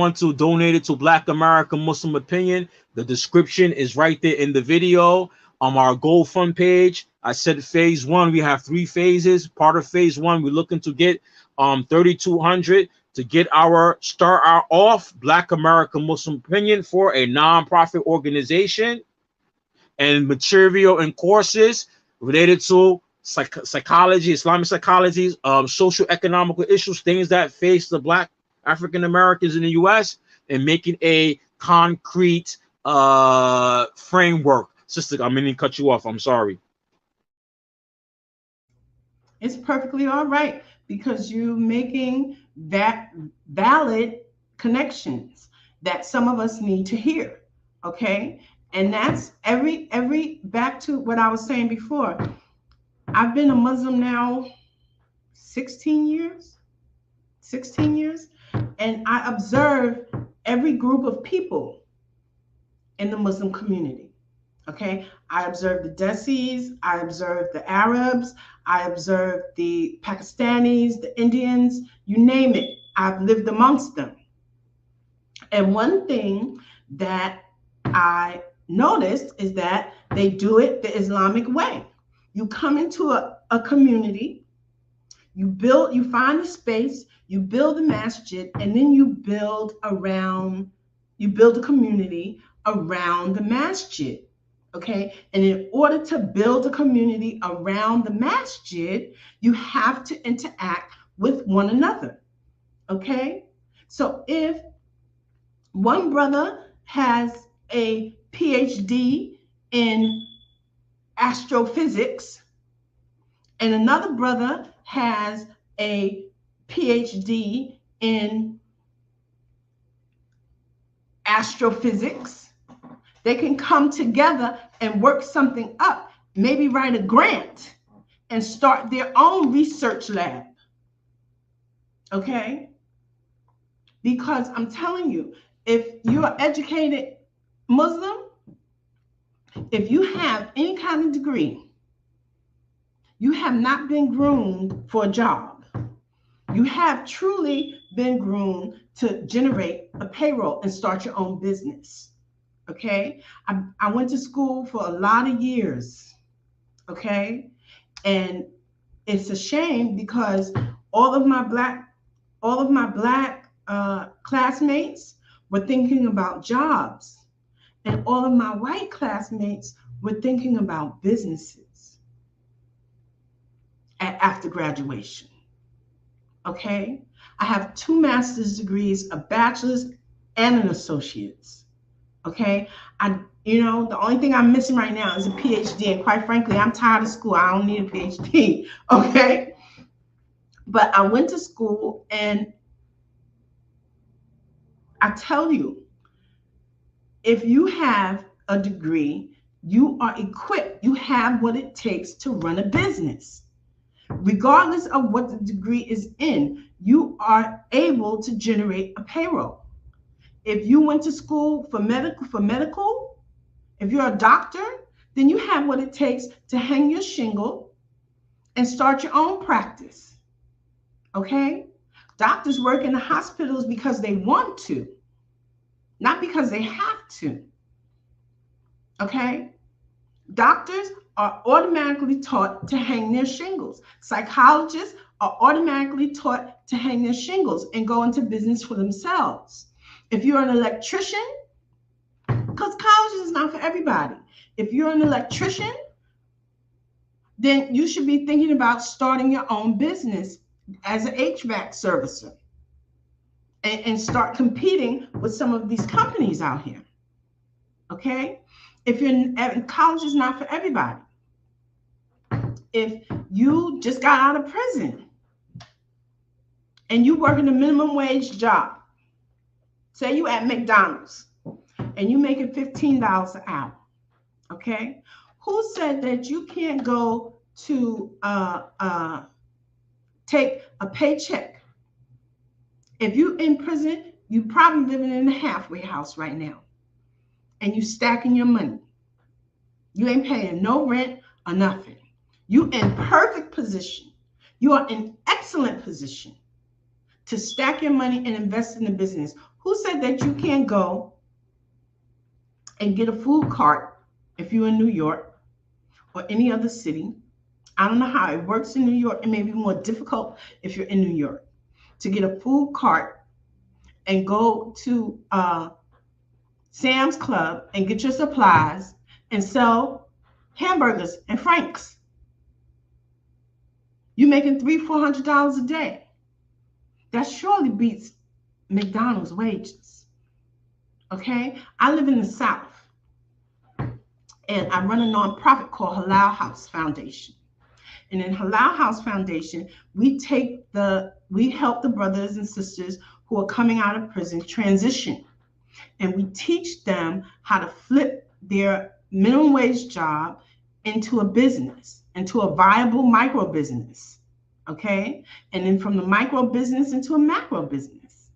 want to donate it to Black American Muslim Opinion, the description is right there in the video. On our GoFund page, I said phase one, we have 3 phases. Part of phase one, we're looking to get 3,200 to get start our off Black American Muslim Opinion for a nonprofit organization, and material and courses related to psychology, Islamic psychology, social-economical issues, things that face the Black African Americans in the U.S., and making a concrete framework. Sister, I mean to cut you off. I'm sorry. It's perfectly all right, because you're making that valid connections that some of us need to hear. Okay. And that's every back to what I was saying before. I've been a Muslim now 16 years, and I observe every group of people in the Muslim community. Okay, I observe the Desis, I observe the Arabs, I observe the Pakistanis, the Indians, you name it. I've lived amongst them. And one thing that I noticed is that they do it the Islamic way. You come into a community, you find a space, you build a masjid, and then you build a community around the masjid. Okay, and in order to build a community around the masjid, you have to interact with one another. Okay, so if one brother has a PhD in astrophysics and another brother has a PhD in astrophysics, they can come together and work something up, maybe write a grant and start their own research lab. Okay? Because I'm telling you, if you're an educated Muslim, if you have any kind of degree, you have not been groomed for a job. You have truly been groomed to generate a payroll and start your own business. Okay, I went to school for a lot of years. Okay, and it's a shame because all of my black classmates were thinking about jobs, and all of my white classmates were thinking about businesses after graduation. Okay, I have 2 master's degrees, a bachelor's and an associate's. Okay, the only thing I'm missing right now is a PhD, and quite frankly, I'm tired of school. I don't need a PhD. Okay, but I went to school, and I tell you, if you have a degree, you are equipped. You have what it takes to run a business. Regardless of what the degree is in, you are able to generate a payroll. If you went to school for medical, if you're a doctor, then you have what it takes to hang your shingle and start your own practice. Okay? Doctors work in the hospitals because they want to, not because they have to. Okay? Doctors are automatically taught to hang their shingles. Psychologists are automatically taught to hang their shingles and go into business for themselves. If you're an electrician, because college is not for everybody. If you're an electrician, then you should be thinking about starting your own business as an HVAC servicer and start competing with some of these companies out here. Okay? If college is not for everybody. If you just got out of prison and you work in a minimum wage job, say you at McDonald's and you making $15 an hour, okay? Who said that you can't go to take a paycheck? If you in prison, you probably living in a halfway house right now, and you stacking your money. You ain't paying no rent or nothing. You in perfect position. You are in excellent position to stack your money and invest in the business. Who said that you can't go and get a food cart if you're in New York or any other city? I don't know how it works in New York. It may be more difficult if you're in New York to get a food cart and go to Sam's Club and get your supplies and sell hamburgers and franks. You're making $300-400 a day. That surely beats McDonald's wages. Okay? I live in the South, and I run a nonprofit called Halal House Foundation. And in Halal House Foundation, we help the brothers and sisters who are coming out of prison transition. And we teach them how to flip their minimum wage job into a business, into a viable micro business. Okay? And then from the micro business into a macro business.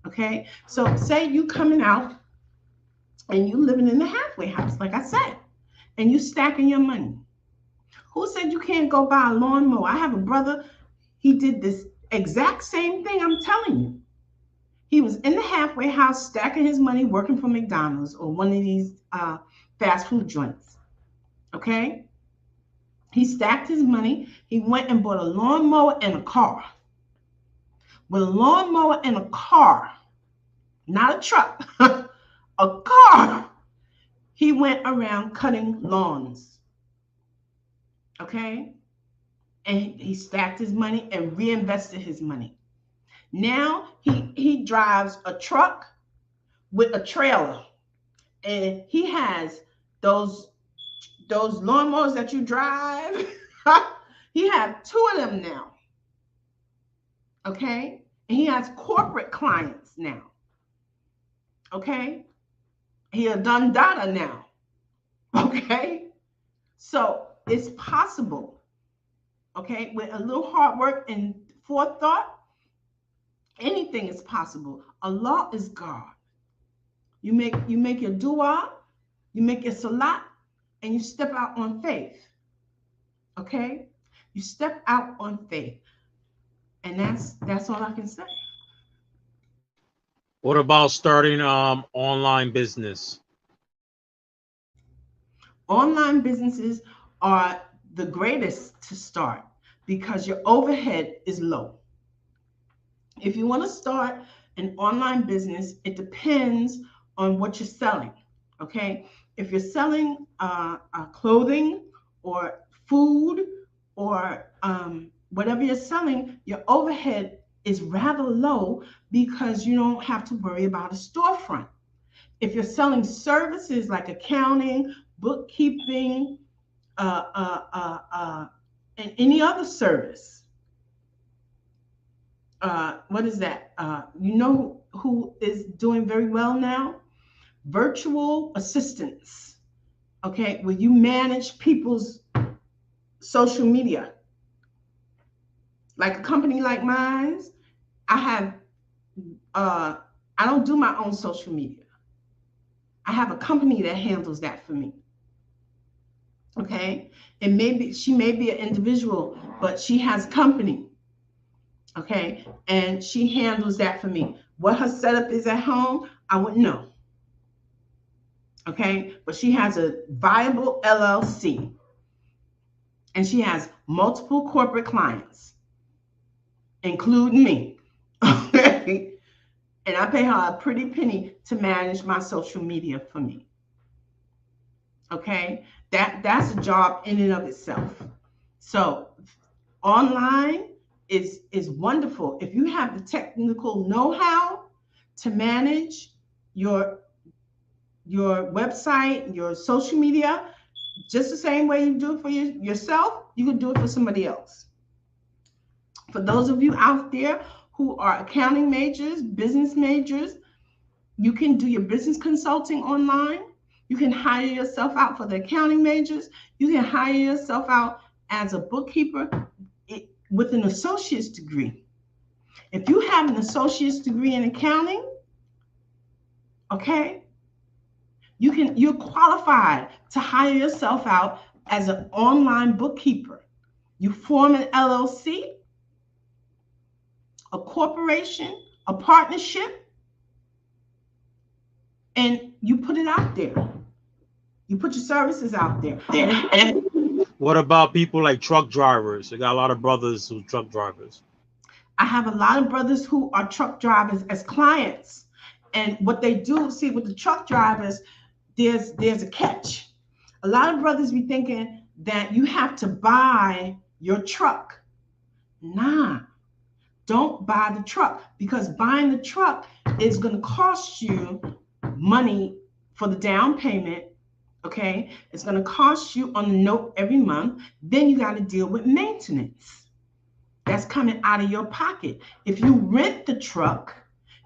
Okay? So say you coming out and you living in the halfway house, like I said, and you stacking your money. Who said you can't go buy a lawnmower? I have a brother, he did this exact same thing I'm telling you. He was in the halfway house stacking his money, working for McDonald's or one of these fast food joints. Okay? He stacked his money. He went and bought a lawnmower and a car. With a lawnmower and a car, not a truck, a car, he went around cutting lawns. Okay? And he stacked his money and reinvested his money. Now he drives a truck with a trailer, and he has those lawnmowers that you drive. He has 2 of them now. Okay? And he has corporate clients now. Okay? He a done data now. Okay? So it's possible. Okay? With a little hard work and forethought, anything is possible. Allah is God. You make your dua, you make your salat, and you step out on faith. Okay? You step out on faith. And that's all I can say. What about starting online business? Online businesses are the greatest to start because your overhead is low. If you want to start an online business, it depends on what you're selling. Okay? If you're selling clothing or food or whatever you're selling, your overhead is rather low because you don't have to worry about a storefront. If you're selling services like accounting, bookkeeping, and any other service, what is that? You know who is doing very well now? Virtual assistants. Okay, where you manage people's social media. Like a company like mine, I don't do my own social media. I have a company that handles that for me. Okay, and maybe she may be an individual, but she has a company. Okay, and she handles that for me. What her setup is at home, I wouldn't know. Okay, but she has a viable LLC, and she has multiple corporate clients, including me. Okay, and I pay her a pretty penny to manage my social media for me. Okay, that's a job in and of itself. So online is wonderful if you have the technical know-how to manage your website, your social media, just the same way you do it for yourself, you can do it for somebody else. For those of you out there who are accounting majors, business majors, you can do your business consulting online. You can hire yourself out for the accounting majors. You can hire yourself out as a bookkeeper with an associate's degree. If you have an associate's degree in accounting, okay, you're qualified to hire yourself out as an online bookkeeper. You form an LLC, a corporation, a partnership, and you put it out there. You put your services out there. What about people like truck drivers? You got a lot of brothers who are truck drivers. I have a lot of brothers who are truck drivers as clients. And what they do, see, with the truck drivers, there's a catch. A lot of brothers be thinking that you have to buy your truck. Nah, don't buy the truck, because buying the truck is going to cost you money for the down payment. Okay, it's going to cost you on the note every month. Then you got to deal with maintenance. That's coming out of your pocket. If you rent the truck,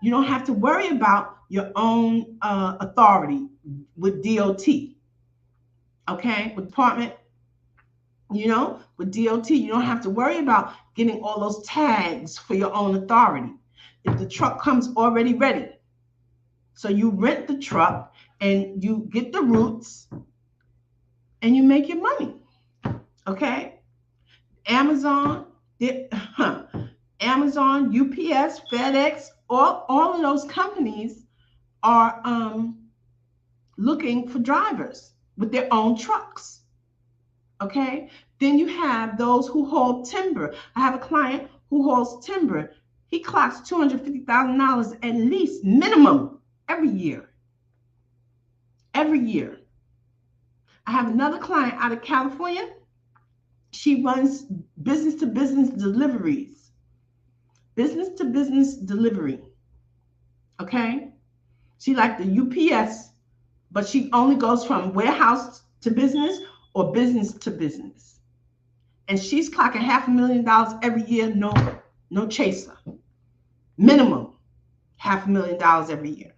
you don't have to worry about your own authority with DOT. Okay, with department, with DOT, you don't have to worry about getting all those tags for your own authority. If the truck comes already ready. So you rent the truck and you get the routes and you make your money. Okay? Amazon, UPS, FedEx, all of those companies are looking for drivers with their own trucks. Okay? Then you have those who haul timber. I have a client who hauls timber. He clocks $250,000 at least minimum every year. Every year. I have another client out of California. She runs business-to-business deliveries. Business-to-business delivery. Okay? She like the UPS, but she only goes from warehouse to business or business to business. And she's clocking $500,000 every year, no chaser. Minimum $500,000 every year.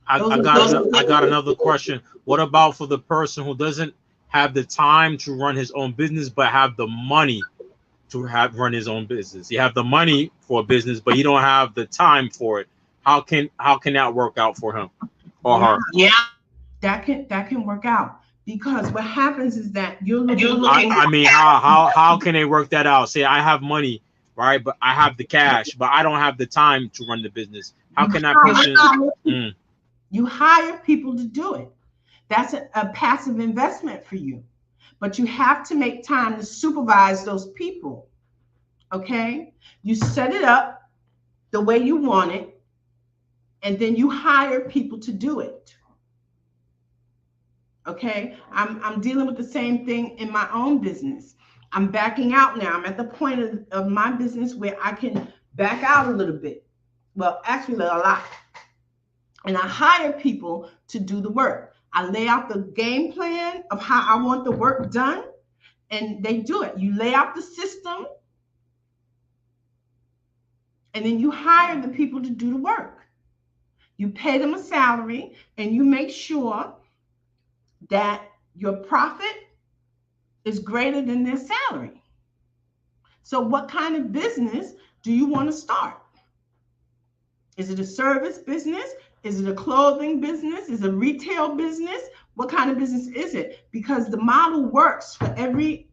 I got another question. What about for the person who doesn't have the time to run his own business, but have the money to run his own business? You have the money for a business, but you don't have the time for it. How can that work out for him or her? Yeah, that can work out, because what happens is that you're looking. I mean, how can they work that out? Say I have money, right, but I have the cash, but I don't have the time to run the business. How can that person? You hire people to do it. That's a passive investment for you. But you have to make time to supervise those people. Okay? You set it up the way you want it, and then you hire people to do it. Okay? I'm dealing with the same thing in my own business. I'm backing out now. I'm at the point of my business where I can back out a little bit. Well, actually a lot. And I hire people to do the work. I lay out the game plan of how I want the work done, and they do it. You lay out the system, and then you hire the people to do the work. You pay them a salary, and you make sure that your profit is greater than their salary. So what kind of business do you want to start? Is it a service business? Is it a clothing business? Is it a retail business? What kind of business is it? Because the model works for every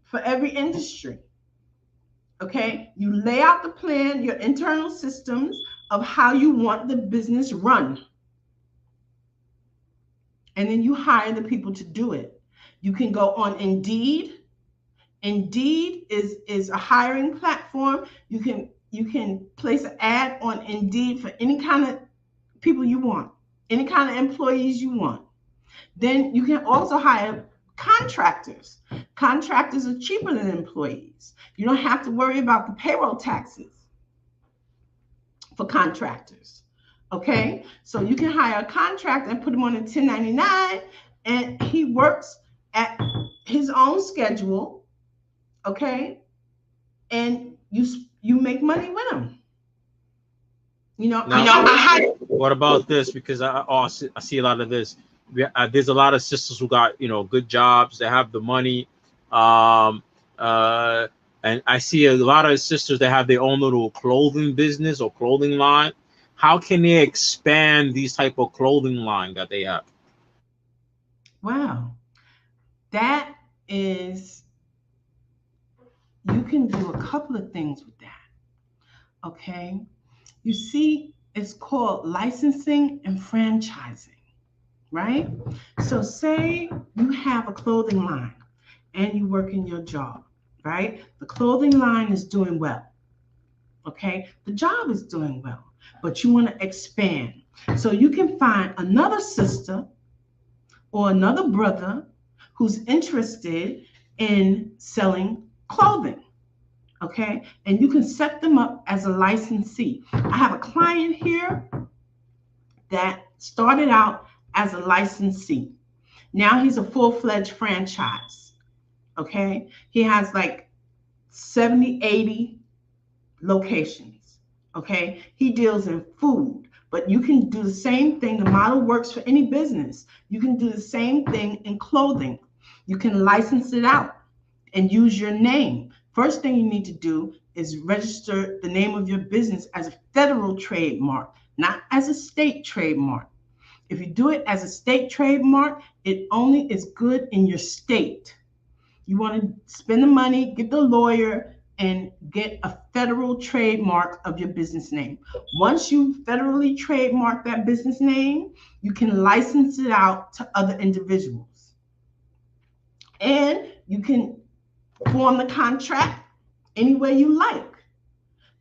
industry. Okay? You lay out the plan, your internal systems of how you want the business run. And then you hire the people to do it. You can go on Indeed. Indeed is a hiring platform. You can place an ad on Indeed for any kind of people you want, any kind of employees you want. Then you can also hire contractors. Contractors are cheaper than employees. You don't have to worry about the payroll taxes for contractors. Okay? So you can hire a contractor and put him on a 1099, and he works at his own schedule. Okay? And you make money with him. What about this? Because I see a lot of this. There's a lot of sisters who got good jobs. They have the money, and I see a lot of sisters that have their own little clothing business or clothing line. How can they expand these type of clothing line that they have? Wow, that is, you can do a couple of things with that. Okay. You see, it's called licensing and franchising. right? So say you have a clothing line and you work in your job, right? The clothing line is doing well, okay? The job is doing well, but you want to expand. So you can find another sister or another brother who's interested in selling clothing, okay? And you can set them up as a licensee. I have a client here that started out as a licensee. Now he's a full-fledged franchise, okay? He has like 70, 80 locations, okay? He deals in food, but you can do the same thing. The model works for any business. You can do the same thing in clothing. You can license it out and use your name. First thing you need to do is register the name of your business as a federal trademark, not as a state trademark. If you do it as a state trademark, it only is good in your state. You want to spend the money, get the lawyer, and get a federal trademark of your business name. Once you federally trademark that business name, you can license it out to other individuals. And you can form the contract any way you like.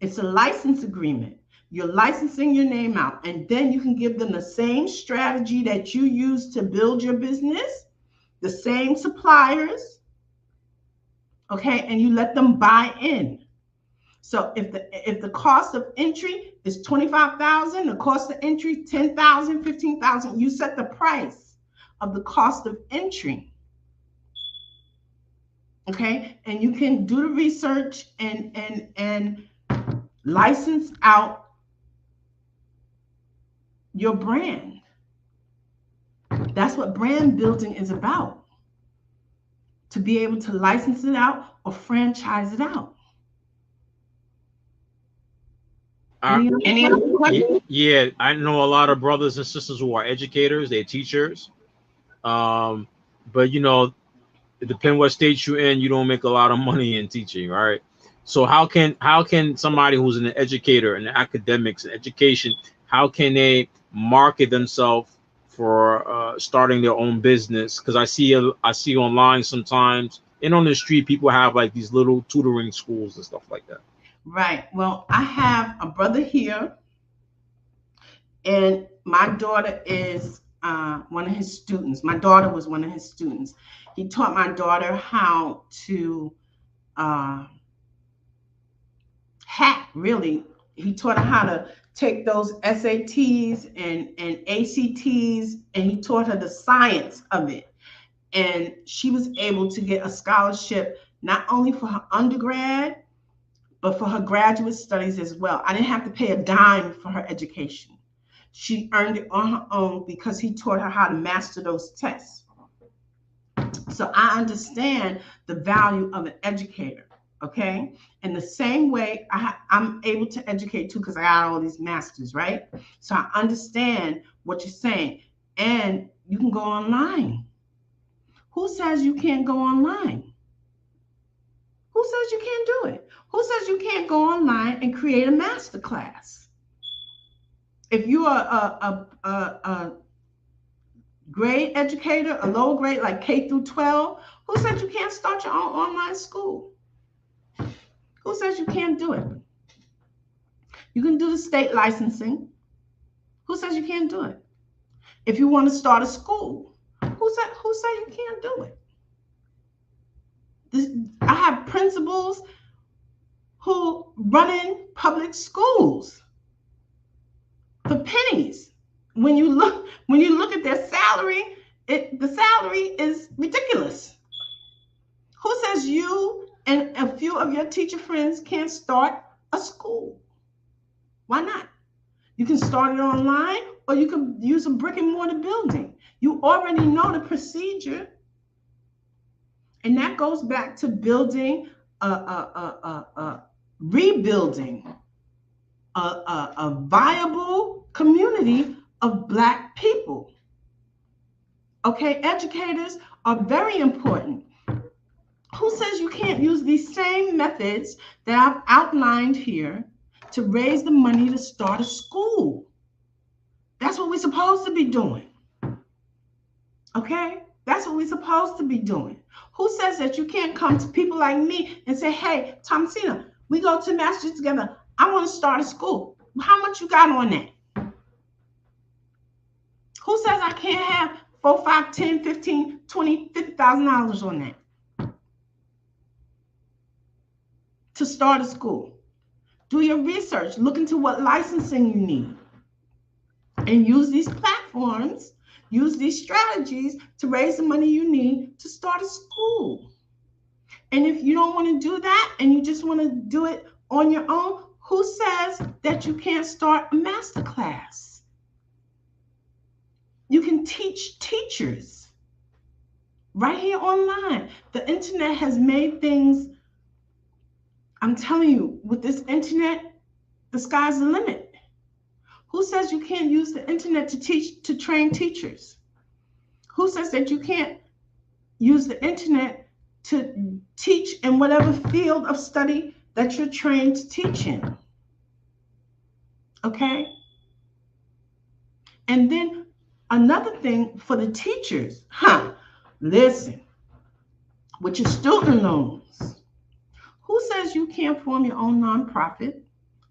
It's a license agreement. You're licensing your name out, and then you can give them the same strategy that you use to build your business, the same suppliers, okay, and you let them buy in. So if the cost of entry is $25,000, the cost of entry $10,000, $15,000, you set the price of the cost of entry. Okay, and you can do the research and license out your brand. That's what brand building is about. To be able to license it out or franchise it out. Any other questions? Yeah, I know a lot of brothers and sisters who are educators, they're teachers. But you know, it depends what state you're in, you don't make a lot of money in teaching, right? So how can somebody who's an educator in academics and education, how can they market themselves for starting their own business? Because I see online sometimes and on the street people have like these little tutoring schools and stuff like that. Right. Well, I have a brother here, and my daughter is one of his students. My daughter was one of his students. He taught my daughter how to hack, really. He taught her how to take those SATs and ACTs, and he taught her the science of it. And she was able to get a scholarship not only for her undergrad, but for her graduate studies as well. I didn't have to pay a dime for her education. She earned it on her own because he taught her how to master those tests. So I understand the value of an educator, okay? In the same way, I'm able to educate too because I got all these masters, right? So I understand what you're saying. And you can go online. Who says you can't go online? Who says you can't do it? Who says you can't go online and create a master class? If you're a grade educator, a lower grade like K through 12, who said you can't start your own online school? Who says you can't do it? You can do the state licensing. Who says you can't do it? If you want to start a school, who said you can't do it? I have principals who run in public schools for pennies. When you look at their salary, the salary is ridiculous. Who says you and a few of your teacher friends can't start a school? Why not? You can start it online, or you can use a brick and mortar building. You already know the procedure. And that goes back to building, rebuilding a viable community of Black people. Okay, educators are very important. Who says you can't use these same methods that I've outlined here to raise the money to start a school? That's what we're supposed to be doing. Okay? That's what we're supposed to be doing. Who says that you can't come to people like me and say, hey, Thomasina, we go to Masters together. I want to start a school. How much you got on that? Who says I can't have 4, 5, 10, 15, 20, $50,000 on that to start a school? Do your research. Look into what licensing you need. And use these platforms, use these strategies to raise the money you need to start a school. And if you don't want to do that and you just want to do it on your own, who says that you can't start a master class? You can teach teachers right here online. The internet has made things, I'm telling you, with this internet, the sky's the limit. Who says you can't use the internet to train teachers? Who says that you can't use the internet to teach in whatever field of study that you're trained to teach in? Okay? And then another thing for the teachers, listen, with your student loans, who says you can't form your own nonprofit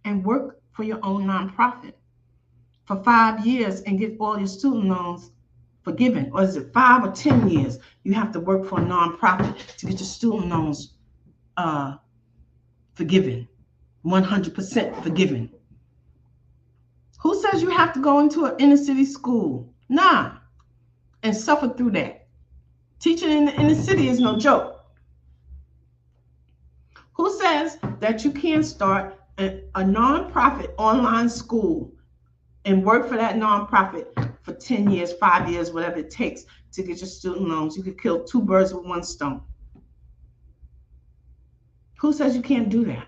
and work for your own nonprofit for 5 years and get all your student loans forgiven? Or is it 5 or 10 years you have to work for a nonprofit to get your student loans forgiven, 100% forgiven? Who says you have to go into an inner city school? Nah, and suffer through that. Teaching in the inner city is no joke. Who says that you can't start a nonprofit online school and work for that nonprofit for 10 years, 5 years, whatever it takes to get your student loans? You could kill 2 birds with 1 stone. Who says you can't do that?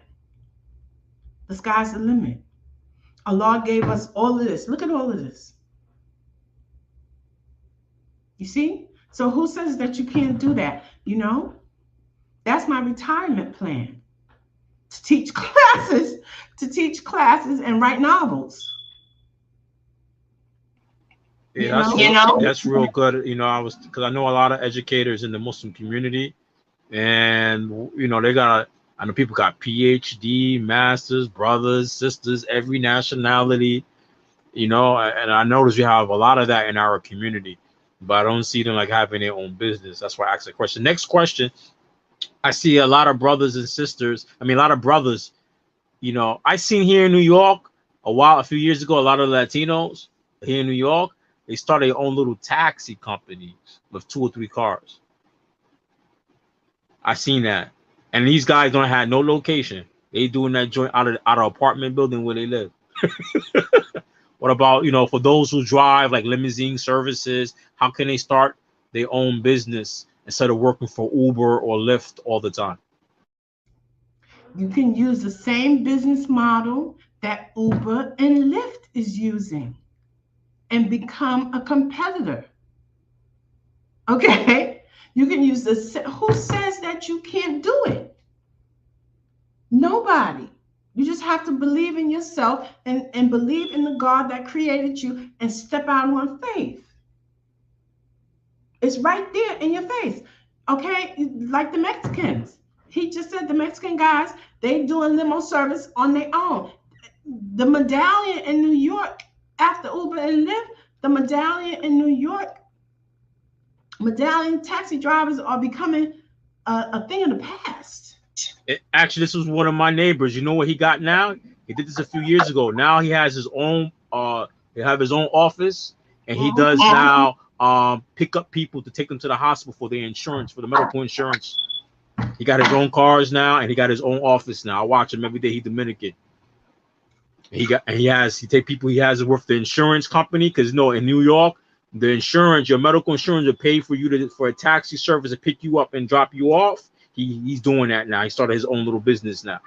The sky's the limit. Allah gave us all of this. Look at all of this. You see? So who says that you can't do that? You know, that's my retirement plan. To teach classes and write novels. Yeah, that's real good. You know, because I know a lot of educators in the Muslim community, and you know, I know people got PhD, masters, brothers, sisters, every nationality, you know, and I notice we have a lot of that in our community, but I don't see them like having their own business. That's why I asked the question. Next question. I see a lot of brothers and sisters. I mean, a lot of brothers, you know, I seen here in New York a few years ago, a lot of Latinos here in New York, they started their own little taxi companies with 2 or 3 cars. I seen that. And these guys don't have no location. They doing that joint out of apartment building where they live. What about, you know, for those who drive like limousine services, how can they start their own business instead of working for Uber or Lyft all the time? You can use the same business model that Uber and Lyft is using and become a competitor. Okay? You can use who says that you can't do it? Nobody. You just have to believe in yourself and believe in the God that created you and step out on faith. It's right there in your face. Okay? Like the Mexicans. He just said the Mexican guys, they doing limo service on their own. The medallion in New York, after Uber and Lyft, the medallion in New York, medallion taxi drivers are becoming a thing of the past. Actually, this was one of my neighbors. You know what he got now? He did this a few years ago. Now he has his own he have his own office, and he does now pick up people to take them to the hospital for their insurance, for the medical insurance. He got his own cars now, and he got his own office now. I watch him every day. He's Dominican. He take people he has with the insurance company, because in New York, the insurance, your medical insurance will pay for you for a taxi service to pick you up and drop you off. He's doing that now. He started his own little business now.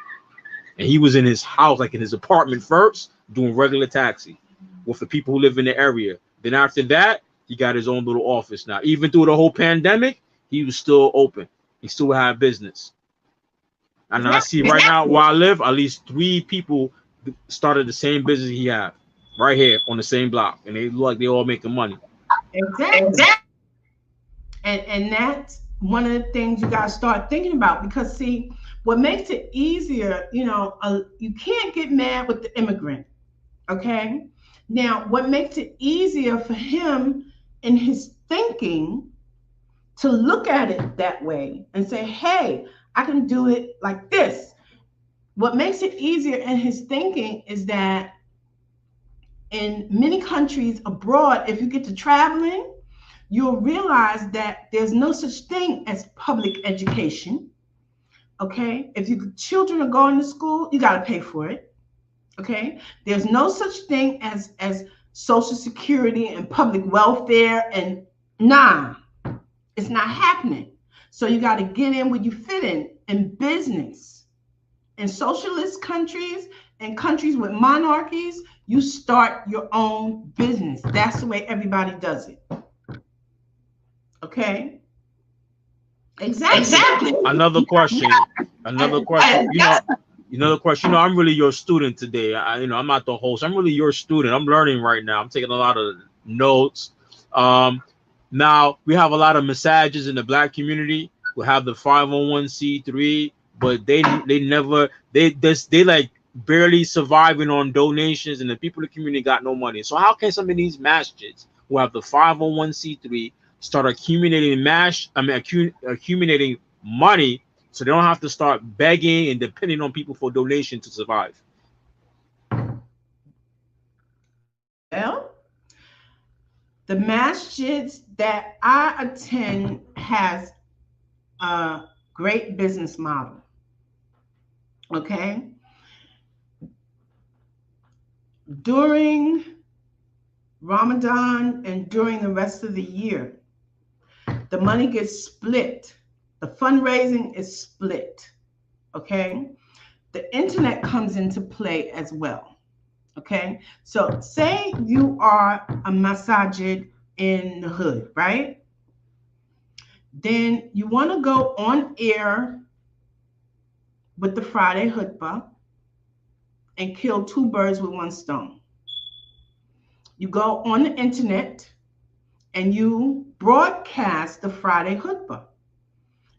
And he was in his house, like in his apartment first, doing regular taxi with the people who live in the area. Then after that, he got his own little office now. Even through the whole pandemic, he was still open. He still had business. And I see right now where I live, at least 3 people started the same business he had right here on the same block. And they look like they all making money. Exactly. And that's one of the things you got to start thinking about, because see, what makes it easier, you can't get mad with the immigrant. Okay. Now, what makes it easier for him in his thinking to look at it that way and say, hey, I can do it like this. What makes it easier in his thinking is that in many countries abroad, if you get to traveling, you'll realize that there's no such thing as public education. Okay. If your children are going to school, you got to pay for it. Okay. There's no such thing as Social Security and public welfare, and nah, it's not happening. So you got to get in where you fit in business. In socialist countries and countries with monarchies, you start your own business. That's the way everybody does it. Okay. Exactly. Another question. Another question. Another question. I'm really your student today. I'm not the host. I'm really your student. I'm learning right now. I'm taking a lot of notes. Now we have a lot of massages in the Black community. We have the 501c3, but they like barely surviving on donations, and the people in the community got no money. So how can some of these masjids who have the 501c3 start accumulating accumulating money, so they don't have to start begging and depending on people for donation to survive? Well, the masjids that I attend has a great business model. Okay. During Ramadan and during the rest of the year, the money gets split. The fundraising is split. Okay. The internet comes into play as well. Okay. So say you are a masajid in the hood, right? Then you want to go on air with the Friday khutbah and kill two birds with one stone. You go on the internet and you broadcast the Friday khutbah,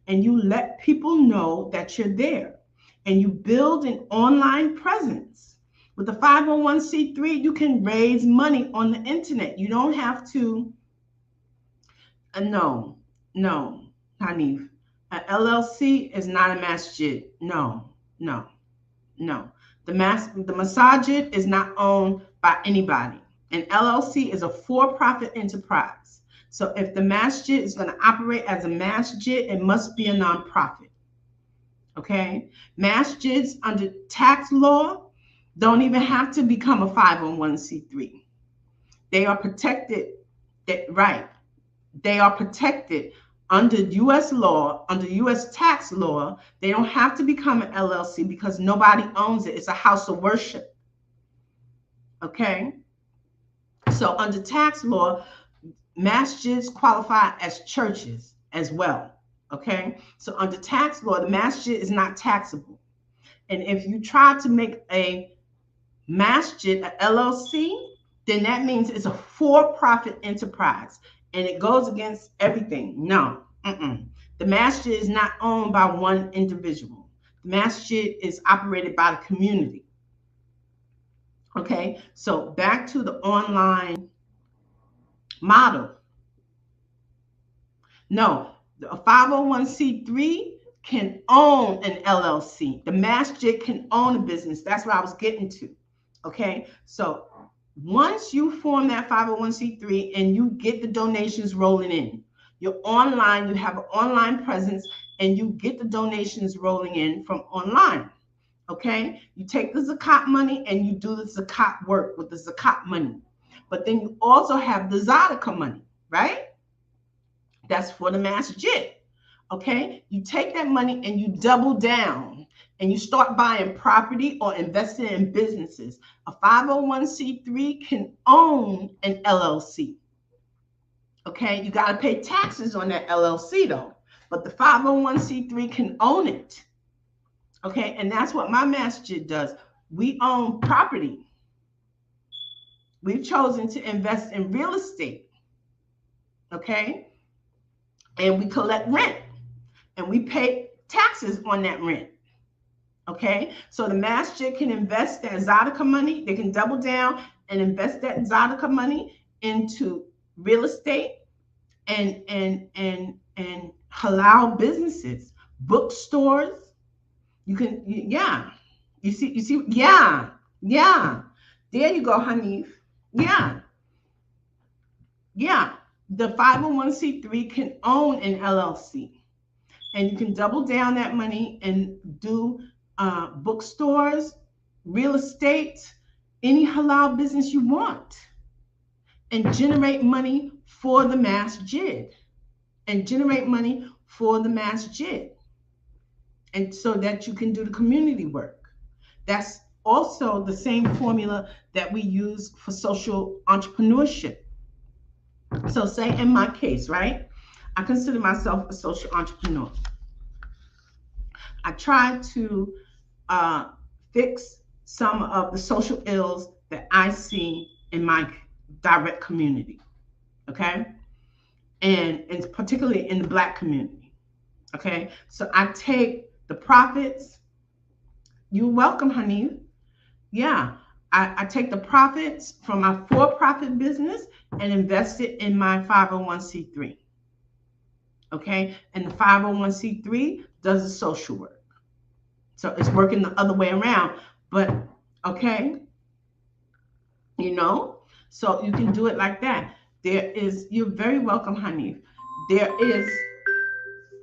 and you let people know that you're there, and you build an online presence. With the 501c3, you can raise money on the internet. You don't have to, no, Hanif. An LLC is not a masjid. No. The masajid is not owned by anybody. An LLC is a for-profit enterprise. So if the masjid is going to operate as a masjid, it must be a nonprofit. Okay? Masjids under tax law don't even have to become a 501c3. They are protected, right? They are protected under U.S. law, under U.S. tax law. They don't have to become an LLC because nobody owns it. It's a house of worship. Okay? So under tax law, masjids qualify as churches as well. Okay? So under tax law, the masjid is not taxable. And if you try to make a masjid a LLC, then that means it's a for-profit enterprise, and it goes against everything. No, the masjid is not owned by one individual. The masjid is operated by the community. Okay, so back to the online model. No, a 501c3 can own an LLC. The masjid can own a business. That's what I was getting to. Okay, so once you form that 501c3 and you get the donations rolling in, you're online, you have an online presence, and you get the donations rolling in from online. Okay, you take the zakat money and you do the zakat work with the zakat money. But then you also have the zadaqah money, right? That's for the masjid. Okay, you take that money and you double down and you start buying property or investing in businesses. A 501c3 can own an LLC. Okay, you got to pay taxes on that LLC though, but the 501c3 can own it. Okay, and that's what my masjid does. We own property. We've chosen to invest in real estate. Okay, and we collect rent, and we pay taxes on that rent. Okay, so the masjid can invest that Zadaka money. They can double down and invest that Zadaka money into real estate and halal businesses, bookstores. You can, yeah. You see, yeah. There you go, Hanif. Yeah. The 501c3 can own an LLC, and you can double down that money and do bookstores, real estate, any halal business you want, and generate money for the masjid, and and so that you can do the community work. That's also the same formula that we use for social entrepreneurship. So say in my case, right, I consider myself a social entrepreneur. I try to fix some of the social ills that I see in my direct community, okay? And particularly in the Black community, okay? So I take the profits. You're welcome, honey. Yeah, I take the profits from my for-profit business and invest it in my 501c3, okay? And the 501c3 does the social work. So it's working the other way around, but okay, so you can do it like that. You're very welcome, honey. There is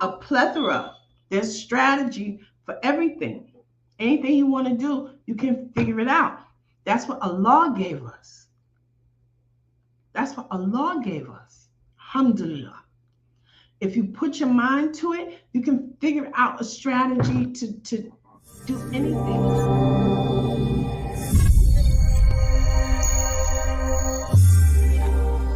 a plethora, there's strategy for everything. Anything you want to do, you can figure it out. That's what Allah gave us. Alhamdulillah. If you put your mind to it, you can figure out a strategy to do anything.